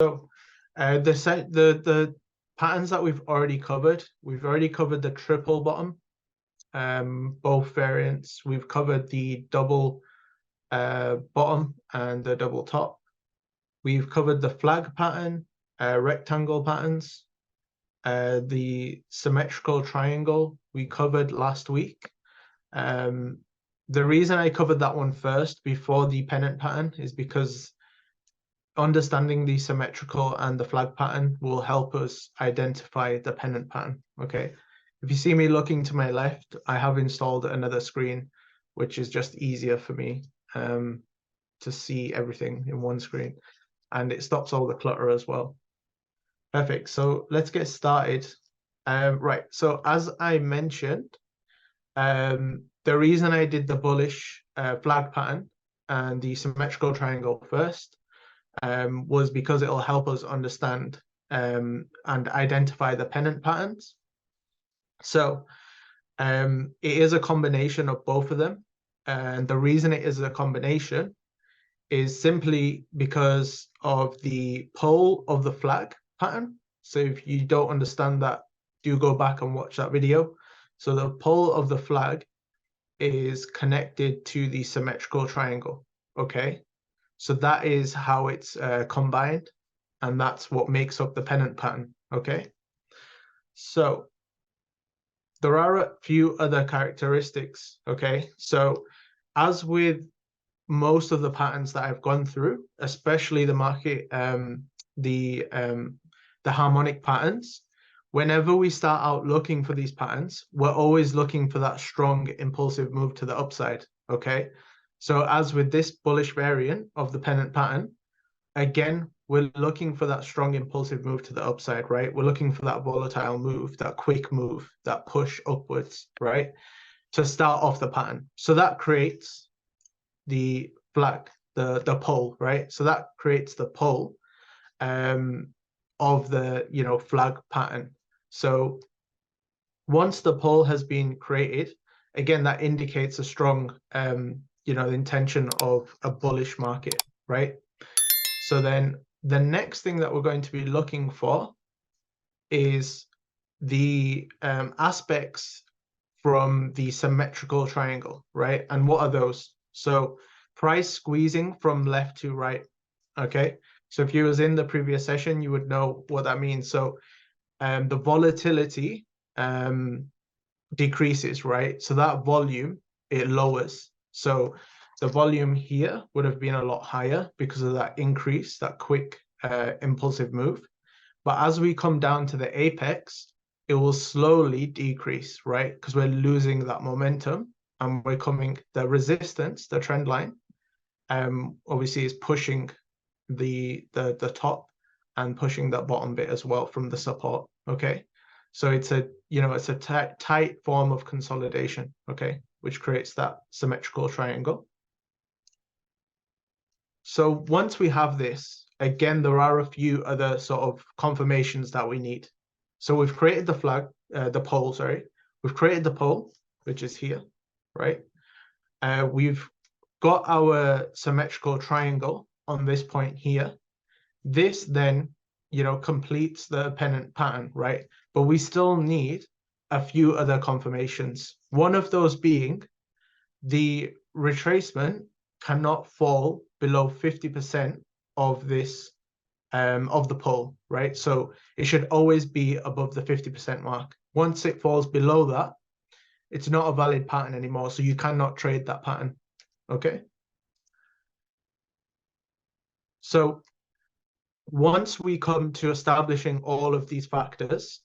So the patterns that we've already covered the triple bottom, both variants. We've covered the double bottom and the double top. We've covered the flag pattern, rectangle patterns, the symmetrical triangle we covered last week. The reason I covered that one first before the pennant pattern is because understanding the symmetrical and the flag pattern will help us identify the pennant pattern. Okay, if you see me looking to my left, I have installed another screen, which is just easier for me to see everything in one screen, and it stops all the clutter as well. Perfect. So let's get started. Right. So as I mentioned, the reason I did the bullish flag pattern and the symmetrical triangle first was because it'll help us understand and identify the pennant patterns. So it is a combination of both of them. And the reason it is a combination is simply because of the pole of the flag pattern. So if you don't understand that, do go back and watch that video. So the pole of the flag is connected to the symmetrical triangle. Okay, so that is how it's combined, and that's what makes up the pennant pattern. Okay, so there are a few other characteristics. Okay, so as with most of the patterns that I've gone through, especially the harmonic patterns, whenever we start out looking for these patterns, we're always looking for that strong impulsive move to the upside. Okay, so as with this bullish variant of the pennant pattern, again, we're looking for that strong impulsive move to the upside, right? We're looking for that volatile move, that quick move, that push upwards, right? To start off the pattern. So that creates the flag, the pole, right? So that creates the pole of the flag pattern. So once the pole has been created, again, that indicates a strong intention of a bullish market, right? So then the next thing that we're going to be looking for is the aspects from the symmetrical triangle, right? And what are those? So price squeezing from left to right. Okay, so if you was in the previous session, you would know what that means. So the volatility decreases, right? So that volume, it lowers. So the volume here would have been a lot higher because of that increase, that quick impulsive move. But as we come down to the apex, it will slowly decrease, right? Because we're losing that momentum and we're coming, the resistance, the trend line, obviously is pushing the top and pushing that bottom bit as well from the support. Okay, so it's a tight form of consolidation. Okay, which creates that symmetrical triangle. So once we have this, again, there are a few other sort of confirmations that we need. So we've created the flag, the pole, sorry. We've created the pole, which is here, right? We've got our symmetrical triangle on this point here. This then, completes the pennant pattern, right? But we still need a few other confirmations. One of those being the retracement cannot fall below 50% of this of the pole, right? So it should always be above the 50% mark. Once it falls below that, it's not a valid pattern anymore, so you cannot trade that pattern. Okay, so once we come to establishing all of these factors,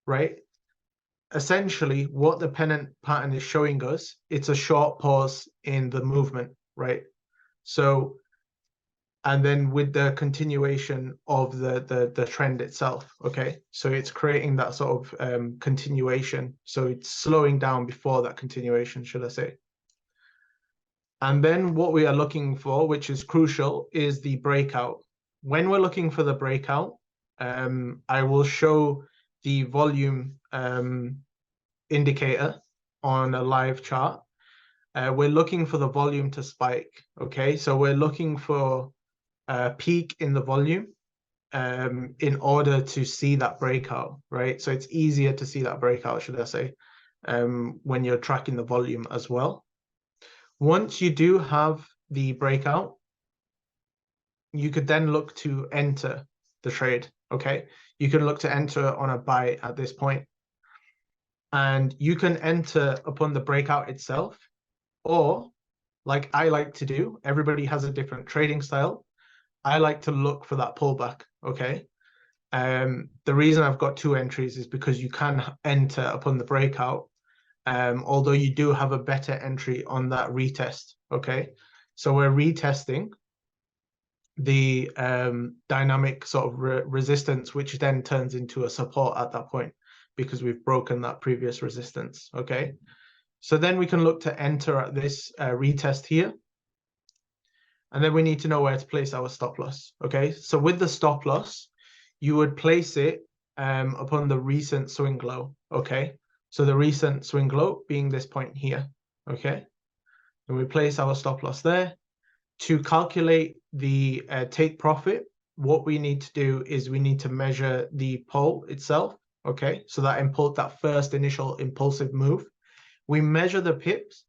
right, essentially what the pennant pattern is showing us, it's a short pause in the movement, right? So, and then with the continuation of the trend itself, okay? So it's creating that sort of continuation. So it's slowing down before that continuation, should I say. And then what we are looking for, which is crucial, is the breakout. When we're looking for the breakout, I will show the volume indicator on a live chart. We're looking for the volume to spike, okay? So we're looking for a peak in the volume in order to see that breakout, right? So it's easier to see that breakout, should I say, when you're tracking the volume as well. Once you do have the breakout, you could then look to enter the trade, okay? You can look to enter on a buy at this point. And you can enter upon the breakout itself, or like I like to do, everybody has a different trading style. I like to look for that pullback, okay? The reason I've got two entries is because you can enter upon the breakout, although you do have a better entry on that retest, okay? So we're retesting the dynamic sort of resistance, which then turns into a support at that point because we've broken that previous resistance, okay? So then we can look to enter at this retest here. And then we need to know where to place our stop loss, okay? So with the stop loss, you would place it upon the recent swing low, okay? So the recent swing low being this point here, okay? And we place our stop loss there. To calculate the take profit, what we need to do is we need to measure the pull itself, okay? So that first initial impulsive move. We measure the pips,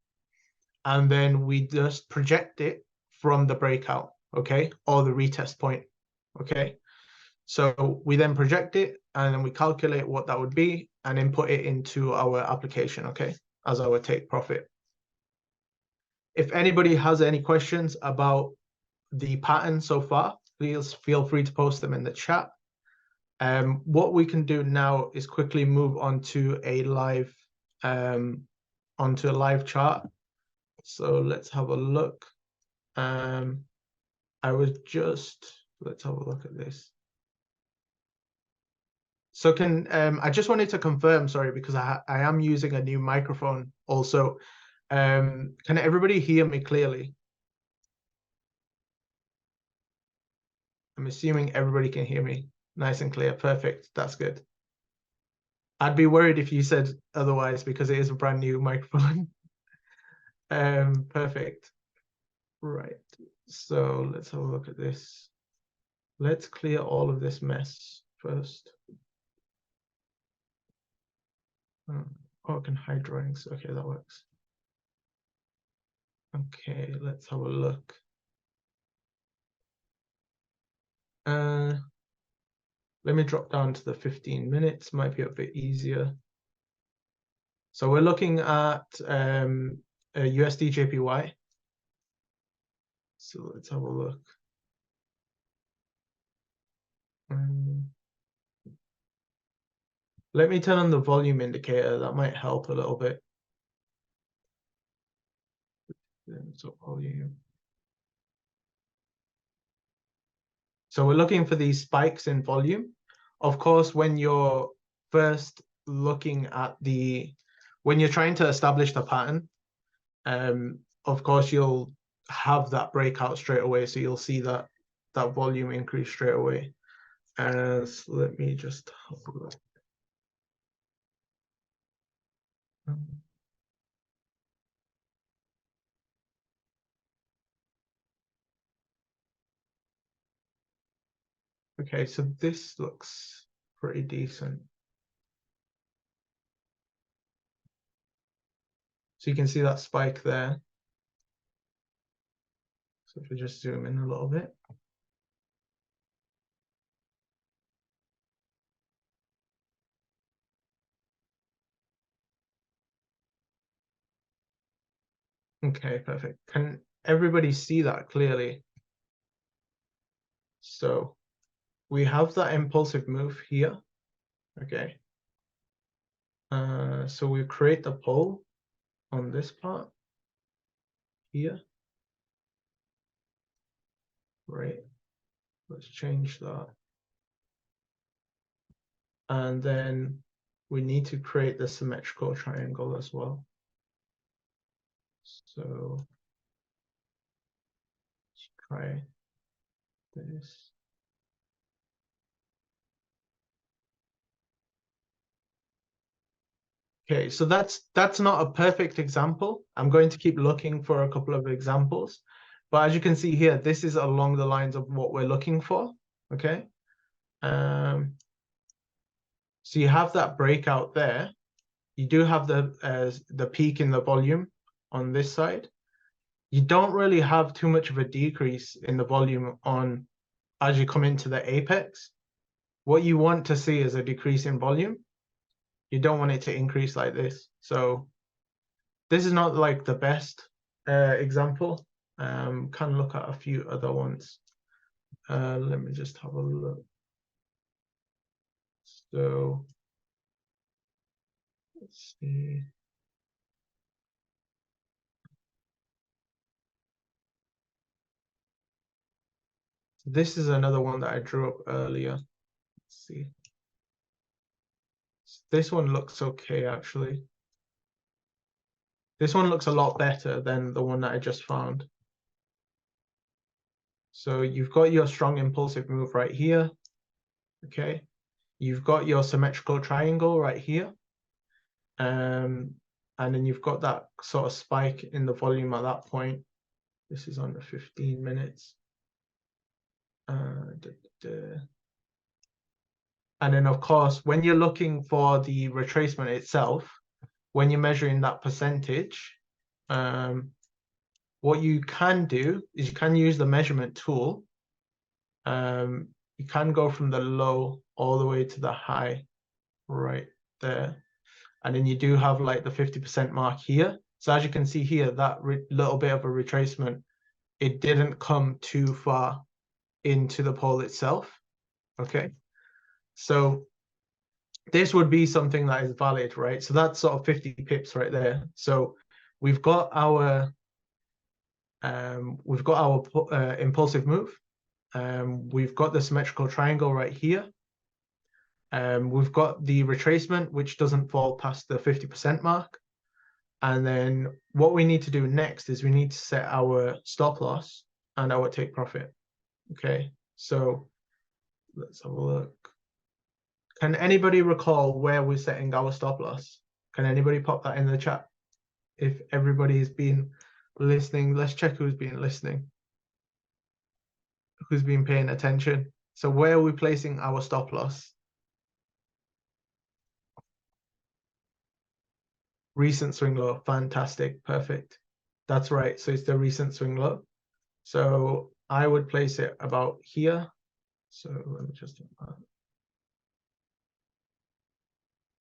and then we just project it from the breakout, okay? Or the retest point, okay? So we then project it, and then we calculate what that would be and input it into our application, okay? As our take profit. If anybody has any questions about the pattern so far, please feel free to post them in the chat. What we can do now is quickly move on to a live chart. So let's have a look. Let's have a look at this. So I just wanted to confirm, sorry, because I am using a new microphone also. Can everybody hear me clearly? I'm assuming everybody can hear me nice and clear. Perfect. That's good. I'd be worried if you said otherwise because it is a brand new microphone. Perfect. Right. So let's have a look at this. Let's clear all of this mess first. Oh, I can hide drawings. Okay, that works. Okay, let's have a look. Let me drop down to the 15 minutes, might be a bit easier. So we're looking at a USD JPY. So let's have a look. Let me turn on the volume indicator. That might help a little bit. So volume. So we're looking for these spikes in volume. Of course, when you're first looking at when you're trying to establish the pattern, of course, you'll have that breakout straight away. So you'll see that volume increase straight away. So let me just have a look. Okay, so this looks pretty decent. So you can see that spike there. So if we just zoom in a little bit. Okay, perfect. Can everybody see that clearly? So we have that impulsive move here. Okay. So we create the pull on this part here. Right. Let's change that. And then we need to create the symmetrical triangle as well. So let's try this. Okay, so that's not a perfect example. I'm going to keep looking for a couple of examples. But as you can see here, this is along the lines of what we're looking for, okay? So you have that breakout there. You do have the peak in the volume on this side. You don't really have too much of a decrease in the volume on as you come into the apex. What you want to see is a decrease in volume. You don't want it to increase like this. So this is not like the best example. Can look at a few other ones. Let me just have a look. So let's see. This is another one that I drew up earlier. Let's see. This one looks okay, actually. This one looks a lot better than the one that I just found. So you've got your strong impulsive move right here. Okay. You've got your symmetrical triangle right here. And then you've got that sort of spike in the volume at that point. This is under 15 minutes. And then, of course, when you're looking for the retracement itself, when you're measuring that percentage, what you can do is you can use the measurement tool. You can go from the low all the way to the high right there. And then you do have like the 50% mark here. So as you can see here, that little bit of a retracement, it didn't come too far into the pole itself. Okay. So this would be something that is valid, right? So that's sort of 50 pips right there. So we've got our impulsive move. We've got the symmetrical triangle right here. We've got the retracement, which doesn't fall past the 50% mark. And then what we need to do next is we need to set our stop loss and our take profit. Okay, so let's have a look. Can anybody recall where we're setting our stop loss? Can anybody pop that in the chat? If everybody's been listening, let's check who's been listening, who's been paying attention. So where are we placing our stop loss? Recent swing low, fantastic, perfect. That's right, so it's the recent swing low. So I would place it about here. So let me just do that.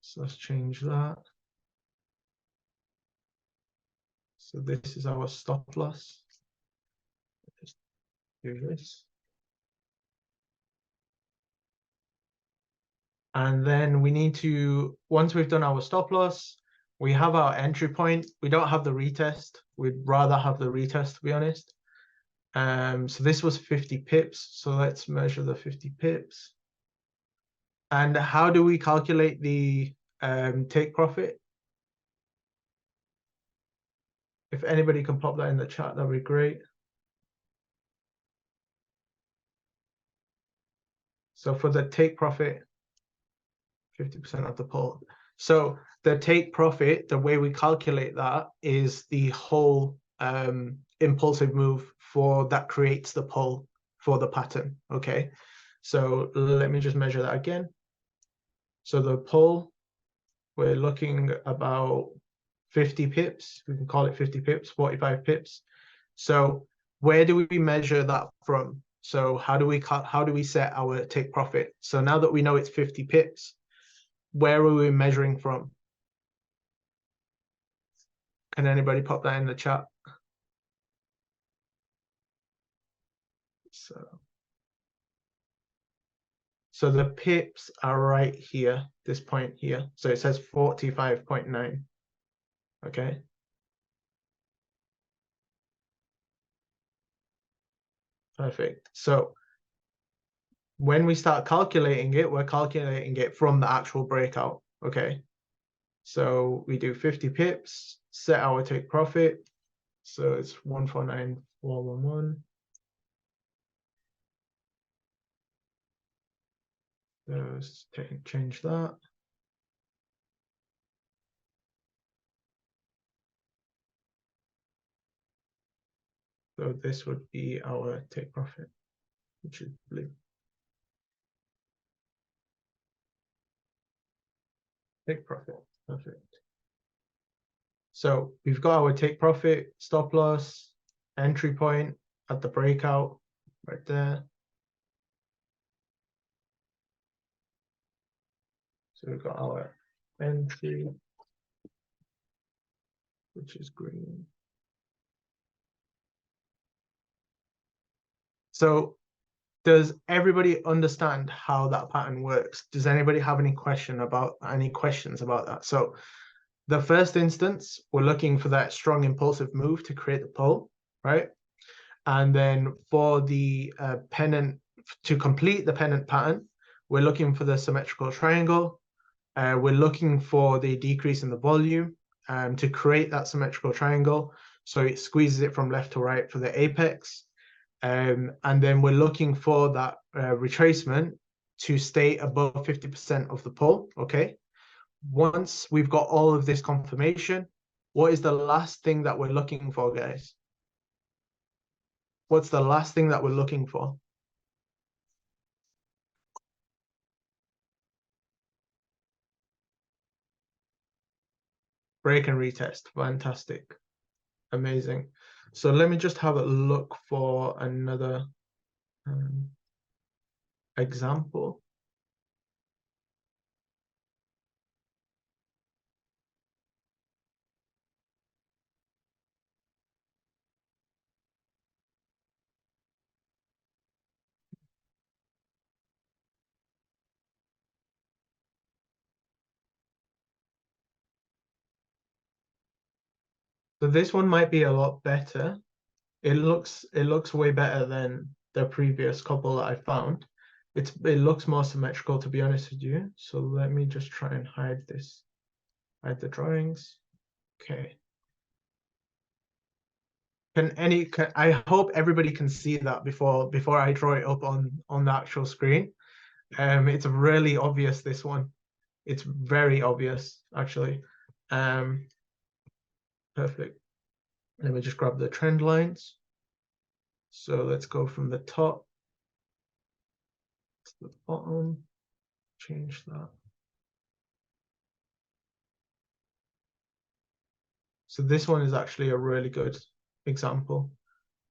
So let's change that. So this is our stop loss. Just do this. And then we need to, once we've done our stop loss, we have our entry point. We don't have the retest. We'd rather have the retest, to be honest. So this was 50 pips. So let's measure the 50 pips. And how do we calculate the take profit? If anybody can pop that in the chat, that'd be great. So for the take profit, 50% of the pole. So the take profit, the way we calculate that is the whole impulsive move for that creates the pole for the pattern. Okay, so let me just measure that again. So the pole, we're looking about 50 pips. We can call it 50 pips, 45 pips. So where do we measure that from? So how do we set our take profit? So now that we know it's 50 pips, where are we measuring from? Can anybody pop that in the chat? So the pips are right here, this point here. So it says 45.9. Okay. Perfect. So when we start calculating it, we're calculating it from the actual breakout. Okay. So we do 50 pips, set our take profit. So it's 149,411. Let's change that. So this would be our take profit, which is blue. Take profit. Perfect. So we've got our take profit, stop loss, entry point at the breakout right there. So we've got our entry, which is green. So does everybody understand how that pattern works? Does anybody have any questions about that? So the first instance, we're looking for that strong impulsive move to create the pull, right? And then for the pennant, to complete the pennant pattern, we're looking for the symmetrical triangle. We're looking for the decrease in the volume to create that symmetrical triangle. So it squeezes it from left to right for the apex. And then we're looking for that retracement to stay above 50% of the pull, okay? Once we've got all of this confirmation, what is the last thing that we're looking for, guys? What's the last thing that we're looking for? Break and retest. Fantastic. Amazing. So let me just have a look for another example. So this one might be a lot better. It looks way better than the previous couple that I found. It looks more symmetrical, to be honest with you. So let me just try and hide this. Hide the drawings. Okay. I hope everybody can see that before I draw it up on the actual screen. It's really obvious, this one. It's very obvious, actually. Perfect. Let me just grab the trend lines. So let's go from the top to the bottom. Change that. So this one is actually a really good example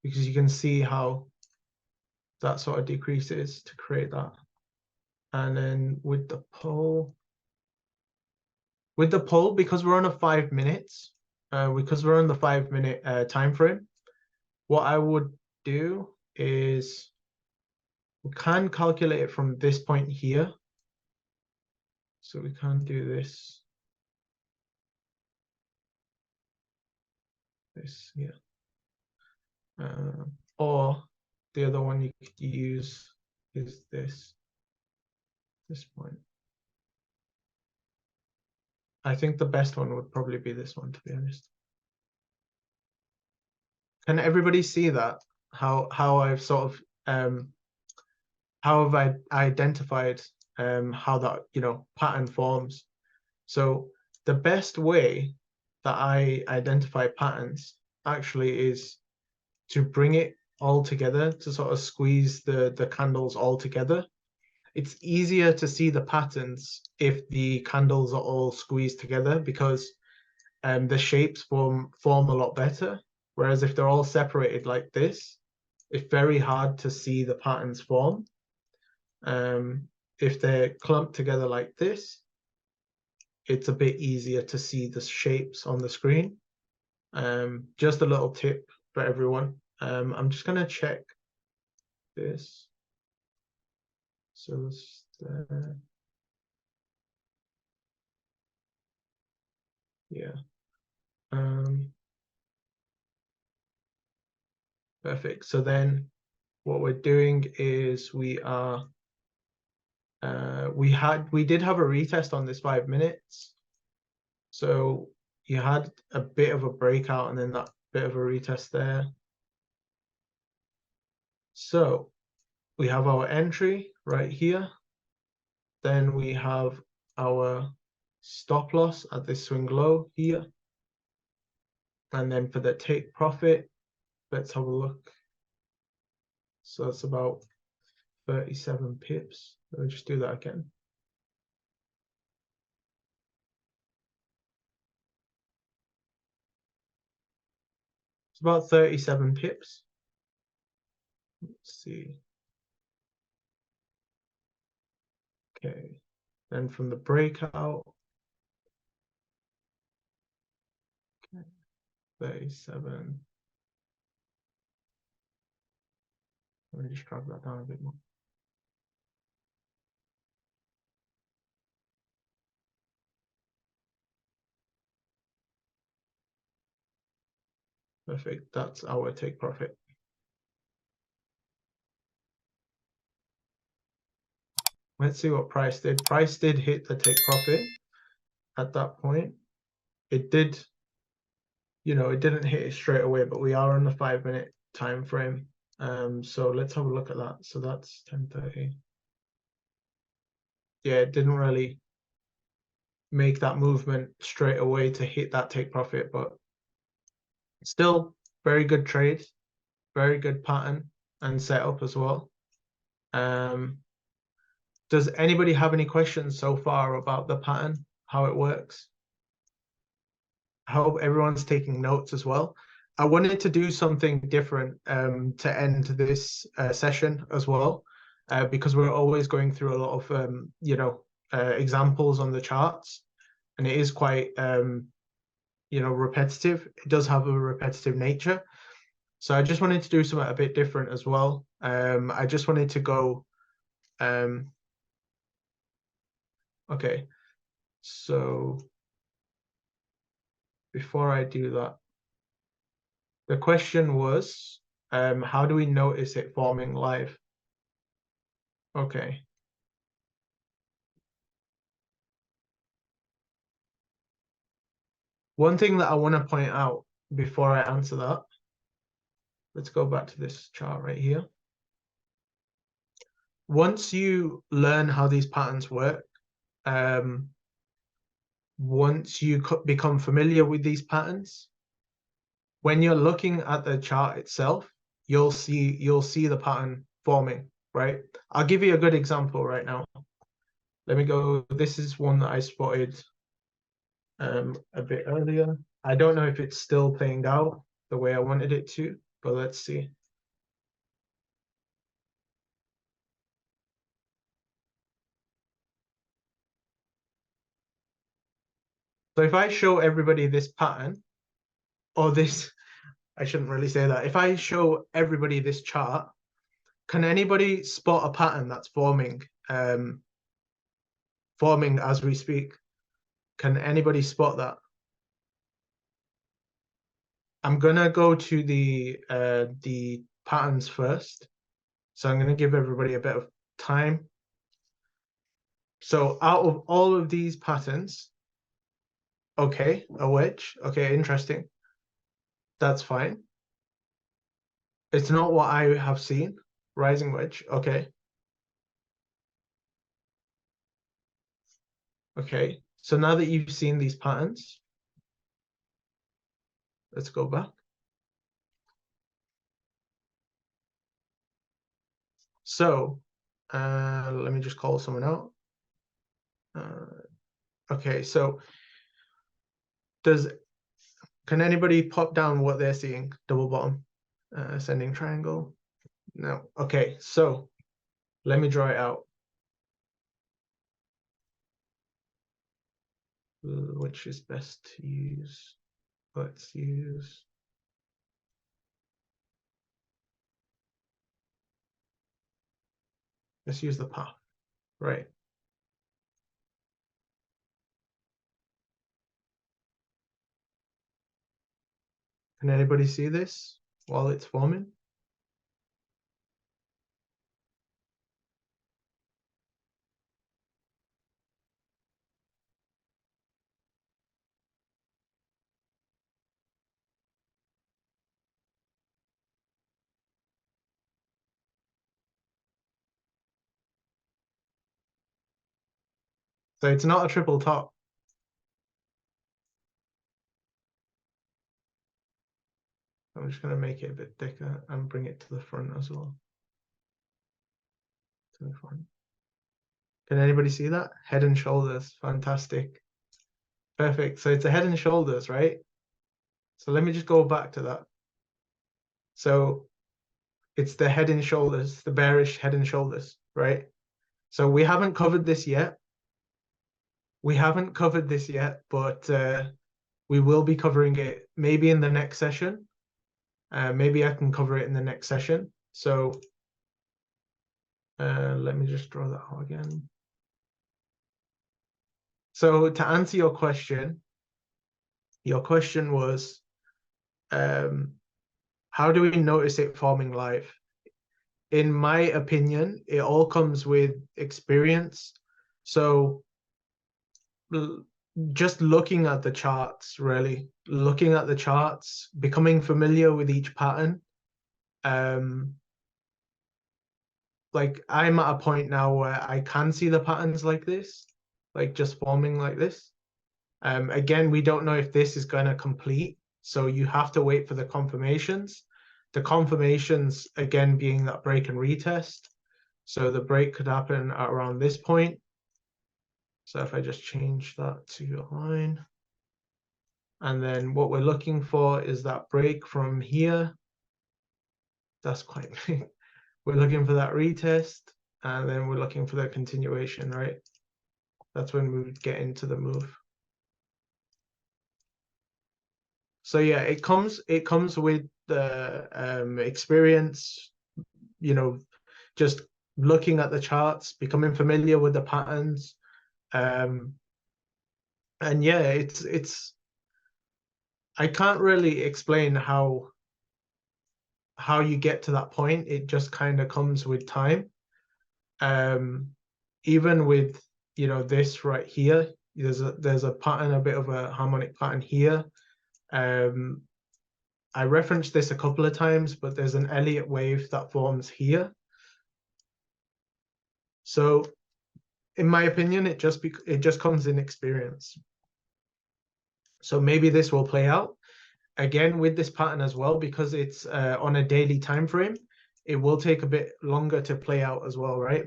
because you can see how that sort of decreases to create that. And then with the pull, because we're on a 5 minutes, because we're on the 5 minute time frame, what I would do is we can calculate it from this point here. So we can do this here. Or the other one you could use is this point. I think the best one would probably be this one, to be honest. Can everybody see that? How I've sort of how have I identified how that pattern forms? So the best way that I identify patterns actually is to bring it all together, to sort of squeeze the candles all together. It's easier to see the patterns if the candles are all squeezed together because the shapes form a lot better. Whereas if they're all separated like this, it's very hard to see the patterns form. If they're clumped together like this, it's a bit easier to see the shapes on the screen. Just a little tip for everyone. I'm just going to check this. So yeah. Perfect. So then what we're doing is we did have a retest on this 5 minutes. So you had a bit of a breakout and then that bit of a retest there. So we have our entry right here. Then we have our stop loss at this swing low here. And then for the take profit, let's have a look. So it's about 37 pips. Let me just do that again. about 37 pips. Let's see. Okay. Then from the breakout, okay, 37. Let me just drag that down a bit more. Perfect. That's our take profit. Let's see what price did. Price did hit the take profit at that point. It did, it didn't hit it straight away, but we are on the 5-minute time frame. So let's have a look at that. So that's 10:30. Yeah, it didn't really make that movement straight away to hit that take profit, but still very good trade, very good pattern and setup as well. Does anybody have any questions so far about the pattern, how it works? I hope everyone's taking notes as well. I wanted to do something different to end this session as well, because we're always going through a lot of examples on the charts, and it is quite repetitive. It does have a repetitive nature. So I just wanted to do something a bit different as well. I just wanted to go okay, so before I do that, the question was, how do we notice it forming live? Okay. One thing that I want to point out before I answer that, let's go back to this chart right here. Once you learn how these patterns work, once you become familiar with these patterns, when you're looking at the chart itself, you'll see the pattern forming, right? I'll give you a good example right now. Let me go. This is one that I spotted a bit earlier. I don't know if it's still playing out the way I wanted it to, but let's see. So if I show everybody this pattern, or this, I shouldn't really say that. If I show everybody this chart, can anybody spot a pattern that's forming as we speak? Can anybody spot that? I'm gonna go to the patterns first. So I'm gonna give everybody a bit of time. So out of all of these patterns, okay, a wedge. Okay, interesting. That's fine. It's not what I have seen. Rising wedge. Okay. Okay. So now that you've seen these patterns, let's go back. So let me just call someone out. Okay, so can anybody pop down what they're seeing? Double bottom, ascending triangle. No. Okay, so let me draw it out. Which is best to use? Let's use. Let's use the path, right? Can anybody see this while it's forming? So it's not a triple top. I'm just going to make it a bit thicker and bring it to the front as well. To the front. Can anybody see that? Head and shoulders. Fantastic. Perfect. So it's a head and shoulders, right? So let me just go back to that. So it's the head and shoulders, the bearish head and shoulders, right? So we haven't covered this yet. We haven't covered this yet, but we will be covering it maybe in the next session. Maybe I can cover it in the next session. So let me just draw that out again. So to answer your question was, how do we notice it forming live? In my opinion, it all comes with experience. So just looking at the charts, really, looking at the charts, becoming familiar with each pattern. Like I'm at a point now where I can see the patterns like this, like just forming like this. Again, we don't know if this is going to complete, so you have to wait for the confirmations. The confirmations, again, being that break and retest. So the break could happen at around this point. So if I just change that to a line. And then what we're looking for is that break from here. That's quite big. We're looking for that retest, and then we're looking for the continuation, right? That's when we would get into the move. So yeah, it comes with the experience, you know, just looking at the charts, becoming familiar with the patterns. And yeah, it's I can't really explain how you get to that point. It just kind of comes with time. Even with, you know, this right here, there's a pattern, a bit of a harmonic pattern here. I referenced this a couple of times, but there's an Elliott wave that forms here. So in my opinion, it just comes in experience. So maybe this will play out again with this pattern as well, because it's on a daily time frame. It will take a bit longer to play out as well, right?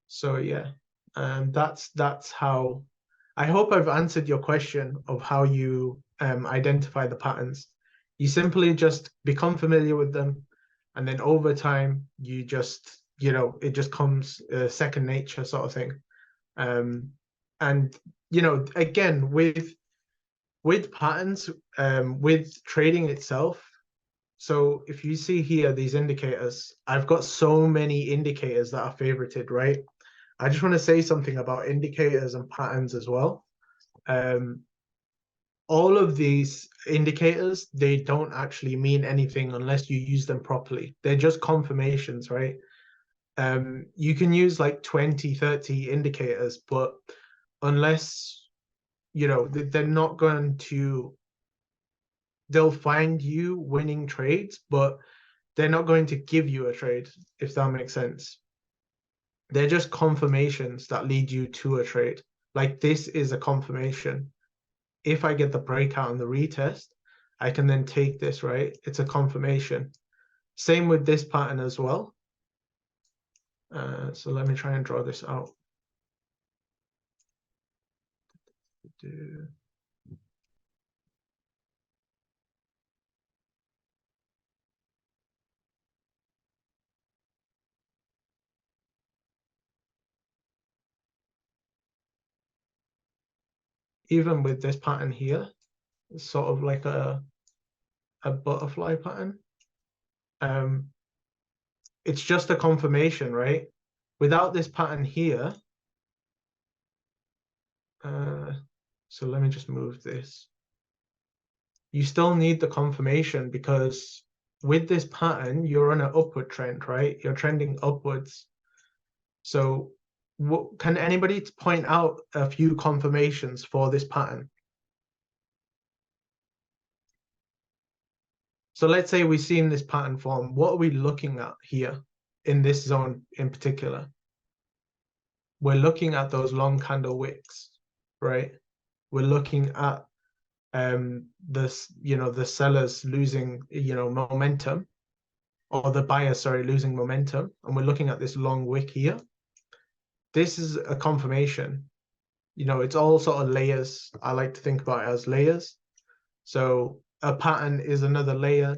So yeah, that's how. I hope I've answered your question of how you identify the patterns. You simply just become familiar with them, and then over time, you just, you know, it just comes second nature sort of thing. And you know, again, with patterns, with trading itself. So if you see here these indicators, I've got so many indicators that are favorited, right? I just want to say something about indicators and patterns as well. All of these indicators, they don't actually mean anything unless you use them properly. They're just confirmations, right? You can use like 20, 30 indicators, but unless, you know, they're not going to, they'll find you winning trades, but they're not going to give you a trade, if that makes sense. They're just confirmations that lead you to a trade. Like this is a confirmation. If I get the breakout and the retest, I can then take this, right? It's a confirmation. Same with this pattern as well. So let me try and draw this out. Even with this pattern here, it's sort of like a butterfly pattern. It's just a confirmation, right? Without this pattern here, so let me just move this. You still need the confirmation, because with this pattern, you're on an upward trend, right? You're trending upwards. So can anybody point out a few confirmations for this pattern? So let's say we've seen this pattern form. What are we looking at here in this zone in particular? We're looking at those long candle wicks, right? We're looking at this, you know, the sellers losing, you know, momentum, or the buyer, sorry, losing momentum, and we're looking at this long wick here. This is a confirmation. You know, it's all sort of layers. I like to think about it as layers. So a pattern is another layer.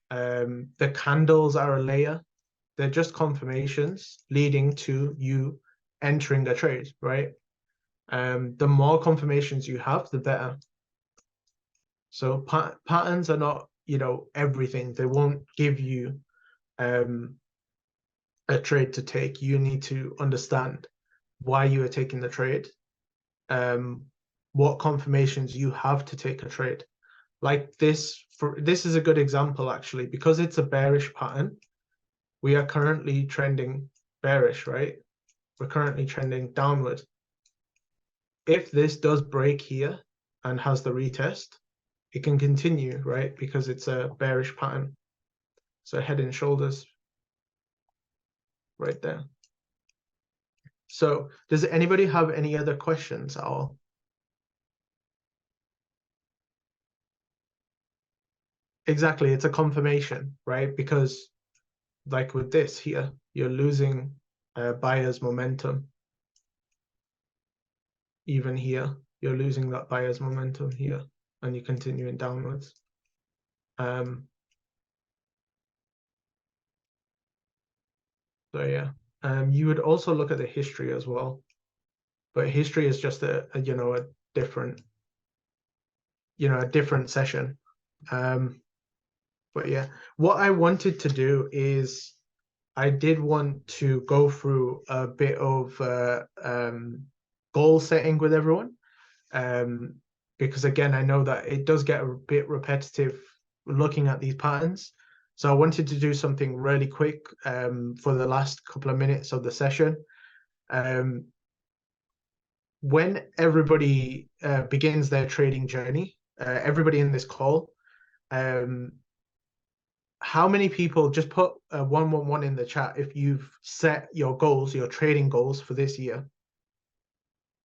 The candles are a layer. They're just confirmations leading to you entering a trade, right? The more confirmations you have, the better. So patterns are not, everything. They won't give you a trade to take. You need to understand why you are taking the trade, what confirmations you have to take a trade. Like this is a good example actually, because it's a bearish pattern. We are currently trending bearish, right? We're currently trending downward. If this does break here and has the retest, it can continue, right? Because it's a bearish pattern. So head and shoulders right there. So does anybody have any other questions at all? Exactly, it's a confirmation, right? Because like with this here, you're losing buyer's momentum. Even here, you're losing that buyer's momentum here, and you're continuing downwards. So yeah, you would also look at the history as well, but history is just a different a different session. But yeah, what I wanted to do is I did want to go through a bit of goal setting with everyone, because again, I know that it does get a bit repetitive looking at these patterns. So I wanted to do something really quick for the last couple of minutes of the session. When everybody begins their trading journey, everybody in this call, how many people, just put 111 in the chat if you've set your goals, your trading goals for this year.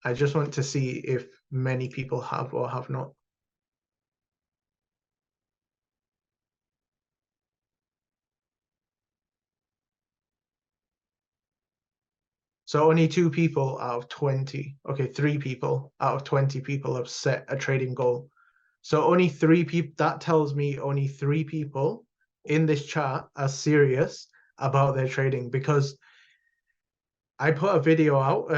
I just want to see if many people have or have not. So only 2 people out of 20. Okay, 3 people out of 20 people have set a trading goal. So only 3 people, that tells me only 3 people in this chat are serious about their trading, because I put a video out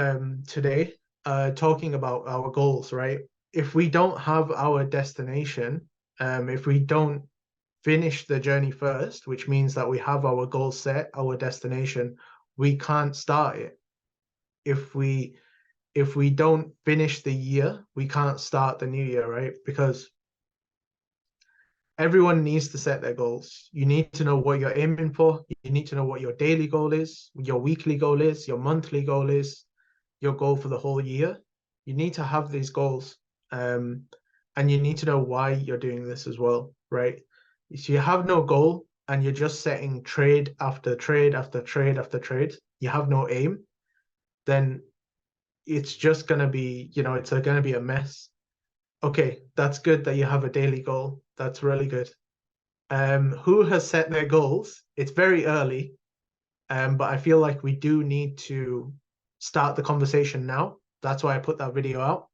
today talking about our goals, right? If we don't have our destination, if we don't finish the journey first, which means that we have our goal set, our destination, we can't start it. If we don't finish the year, we can't start the new year, right? Because everyone needs to set their goals. You need to know what you're aiming for. You need to know what your daily goal is, your weekly goal is, your monthly goal is, your goal for the whole year. You need to have these goals. And you need to know why you're doing this as well, right? If you have no goal and you're just setting trade after trade after trade after trade, you have no aim, then it's just going to be, it's going to be a mess. Okay, that's good that you have a daily goal. That's really good. Who has set their goals? It's very early, but I feel like we do need to start the conversation now. That's why I put that video out.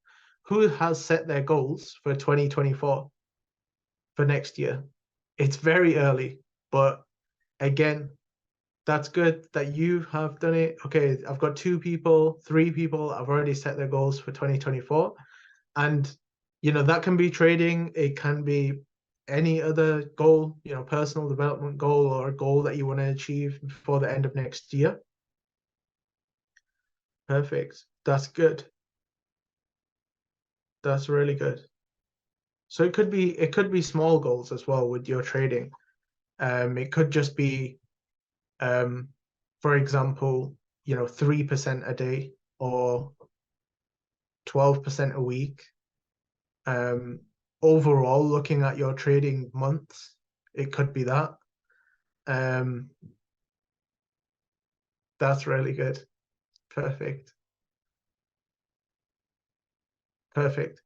Who has set their goals for 2024 for next year? It's very early, but again, that's good that you have done it. Okay, I've got 2 people, 3 people have already set their goals for 2024. And, that can be trading. It can be any other goal, personal development goal or a goal that you want to achieve before the end of next year. Perfect. That's good. That's really good. So it could be small goals as well with your trading. It could just be, for example, 3% a day or 12% a week. Overall, looking at your trading months, it could be that. That's really good. Perfect. Perfect.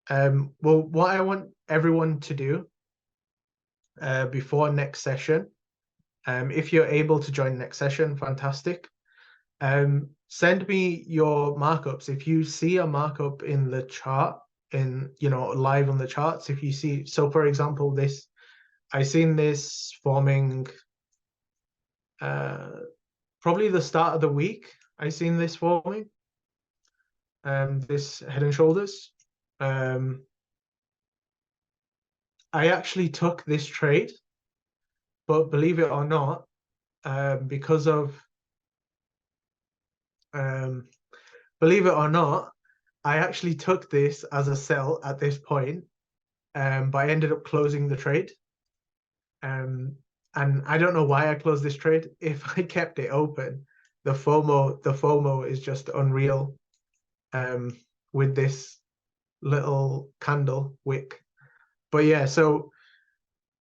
Well, what I want everyone to do before next session, if you're able to join next session, fantastic. Send me your markups. If you see a markup in the chart, in, live on the charts. If you see, so for example, I seen this forming probably the start of the week. I seen this forming, this Head and Shoulders. I actually took this trade, but believe it or not, because of believe it or not, I actually took this as a sell at this point, but I ended up closing the trade. And I don't know why I closed this trade. If I kept it open, the FOMO is just unreal. With this little candle wick. But yeah, so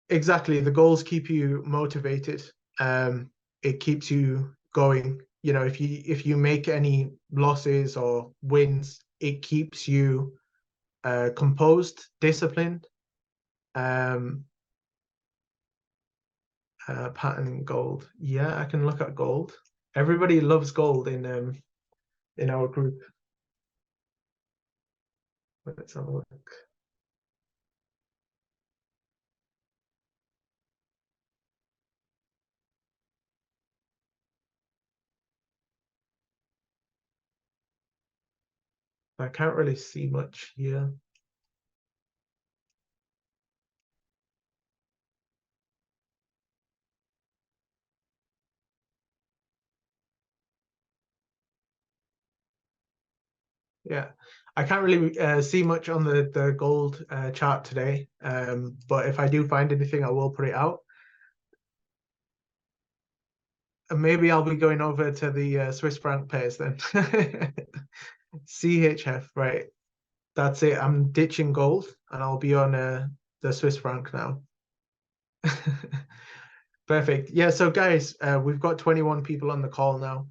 exactly, the goals keep you motivated. It keeps you going. If you make any losses or wins, it keeps you composed, disciplined. Pattern in gold. Yeah, I can look at gold. Everybody loves gold in our group. Let's have a look. I can't really see much here. Yeah, I can't really see much on the gold chart today, but if I do find anything, I will put it out. And maybe I'll be going over to the Swiss franc pairs then. CHF, right? That's it. I'm ditching gold, and I'll be on the Swiss franc now. Perfect. Yeah, so guys, we've got 21 people on the call now.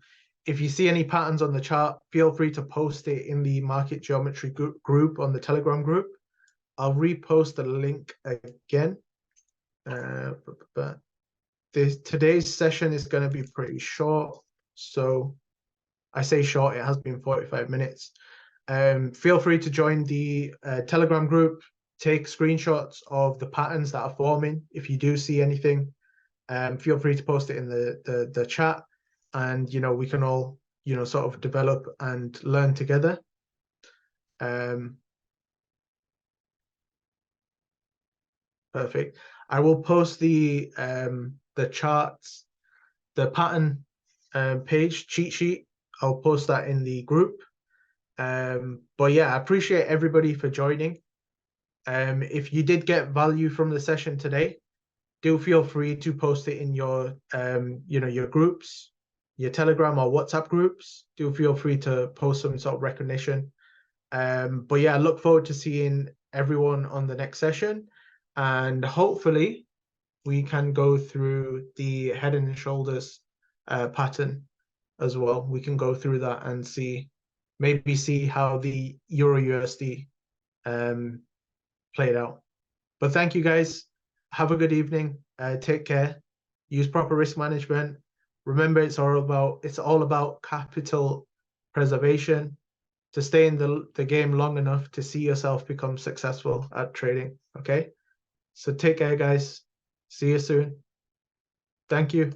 If you see any patterns on the chart, feel free to post it in the market geometry group on the Telegram group. I'll repost the link again. But today's session is going to be pretty short. So I say short, it has been 45 minutes. Feel free to join the Telegram group. Take screenshots of the patterns that are forming. If you do see anything, feel free to post it in the chat, and we can all sort of develop and learn together. Perfect. I will post the charts, the pattern page cheat sheet. I'll post that in the group. But yeah, I appreciate everybody for joining. If you did get value from the session today, do feel free to post it in your your groups, your Telegram or WhatsApp groups. Do feel free to post some sort of recognition. But yeah, I look forward to seeing everyone on the next session, and hopefully we can go through the Head and Shoulders pattern as well. We can go through that and maybe see how the Euro USD played out. But thank you guys. Have a good evening. Take care. Use proper risk management. Remember, it's all about capital preservation, to stay in the game long enough to see yourself become successful at trading. Okay? So take care, guys. See you soon. Thank you.